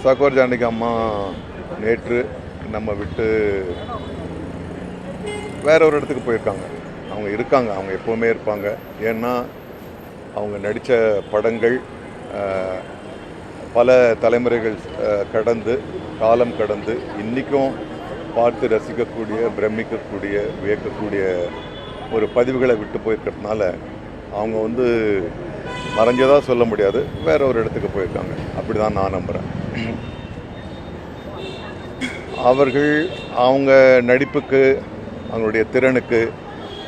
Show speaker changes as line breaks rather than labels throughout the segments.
சகோதர ஜானகி அம்மா நேற்று நம்ம விட்டு வேற ஒரு இடத்துக்கு போயிருக்காங்க. அவங்க இருக்காங்க, அவங்க எப்போவுமே இருப்பாங்க. ஏன்னா அவங்க நடித்த படங்கள் பல தலைமுறைகள் கடந்து, காலம் கடந்து இன்றைக்கும் பார்த்து ரசிக்கக்கூடிய, பிரமிக்கக்கூடிய, வியக்கக்கூடிய ஒரு பதிவுகளை விட்டு போயிருக்கிறதுனால அவங்க மறைஞ்சதாக சொல்ல முடியாது, வேற ஒரு இடத்துக்கு போயிருக்காங்க. அப்படி தான் நான் நம்புகிறேன். அவர்கள் அவங்க நடிப்புக்கு, அவங்களுடைய திறனுக்கு,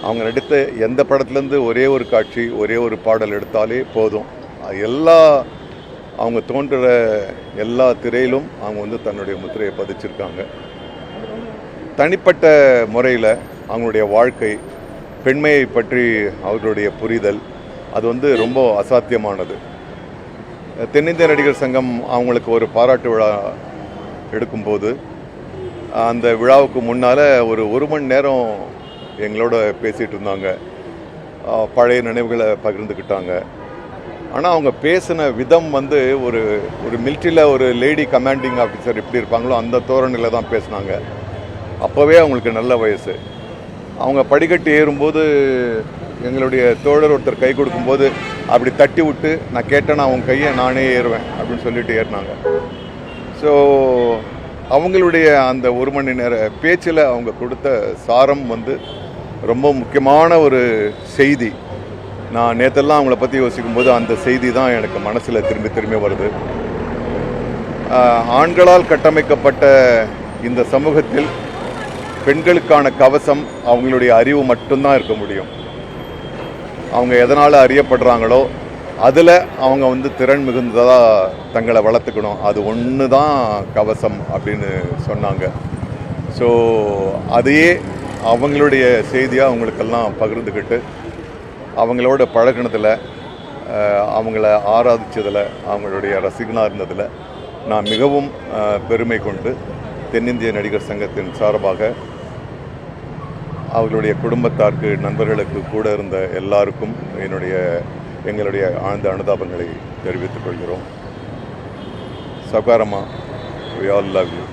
அவங்க நடித்த எந்த படத்துலேருந்து ஒரே ஒரு காட்சி, ஒரே ஒரு பாடல் எடுத்தாலே போதும். அவங்க தோன்றுற எல்லா திரையிலும் அவங்க தன்னுடைய முத்திரையை பதிச்சிருக்காங்க. தனிப்பட்ட முறையில் அவங்களுடைய வாழ்க்கை, பெண்மையை பற்றி அவர்களுடைய புரிதல், அது ரொம்ப அசாத்தியமானது. தென்னிந்திய நடிகர் சங்கம் அவங்களுக்கு ஒரு பாராட்டு விழா எடுக்கும்போது அந்த விழாவுக்கு முன்னால் ஒரு மணி நேரம் எங்களோட பேசிகிட்டு இருந்தாங்க. பழைய நினைவுகளை பகிர்ந்துக்கிட்டாங்க. ஆனால் அவங்க பேசின விதம் ஒரு மிலிட்ரியில் ஒரு லேடி கமாண்டிங் ஆஃபீஸர் எப்படி இருப்பாங்களோ அந்த தோரணையில் தான் பேசினாங்க. அப்போவே அவங்களுக்கு நல்ல வயசு. அவங்க படிக்கட்டு ஏறும்போது எங்களுடைய தோழர் ஒருத்தர் கை கொடுக்கும்போது அப்படி தட்டி விட்டு, நான் கேட்டேன்னா அவங்க கையை நானே ஏறுவேன் அப்படின்னு சொல்லிட்டு ஏறினாங்க. ஸோ அவங்களுடைய அந்த ஒரு மணி நேர பேச்சில் அவங்க கொடுத்த சாரம் ரொம்ப முக்கியமான ஒரு செய்தி. நான் நேற்றெல்லாம் அவங்கள பற்றி யோசிக்கும்போது அந்த செய்தி தான் எனக்கு மனசில் திரும்பி வருது. ஆண்களால் கட்டமைக்கப்பட்ட இந்த சமூகத்தில் பெண்களுக்கான கவசம் அவங்களுடைய அறிவு மட்டும்தான் இருக்க முடியும். அவங்க எதனால் அறியப்படுறாங்களோ அதில் அவங்க திறன் மிகுந்ததாக தங்களை வளர்த்துக்கணும். அது ஒன்று தான் கவசம் அப்படின்னு சொன்னாங்க. ஸோ அதையே அவங்களுடைய செய்தியாக அவங்களுக்கெல்லாம் பகிர்ந்துக்கிட்டு, அவங்களோட பழகினதில், அவங்கள ஆராதித்ததில், அவங்களுடைய ரசிகனாக இருந்ததில் நான் மிகவும் பெருமை கொண்டு தென்னிந்திய நடிகர் சங்கத்தின் சார்பாக அவர்களுடைய குடும்பத்தாருக்கு, நண்பர்களுக்கு, கூட இருந்த எல்லாருக்கும் எங்களுடைய ஆழ்ந்த அனுதாபங்களை தெரிவித்துக் கொள்கிறோம். சகாரமா, we all love you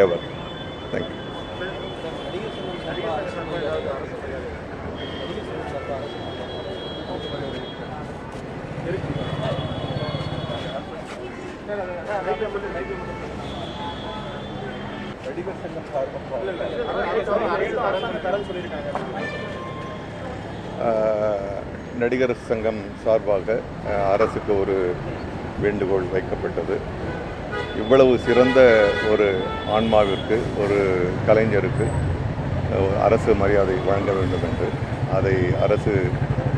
ever. Thank you. நடிகர் சங்கம் சார்பாக அரசுக்கு ஒரு வேண்டுகோள் வைக்கப்பட்டது. இவ்வளவு சிறந்த ஒரு ஆன்மாவிற்கு, ஒரு கலைஞருக்கு அரசு மரியாதை வழங்க வேண்டும் என்று அதை அரசு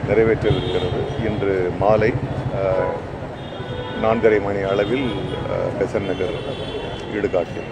நிறைவேற்றவிருக்கிறது. இன்று மாலை 4:30 மணி அளவில் பெசன்ட் நகர் இடுகாட்டில்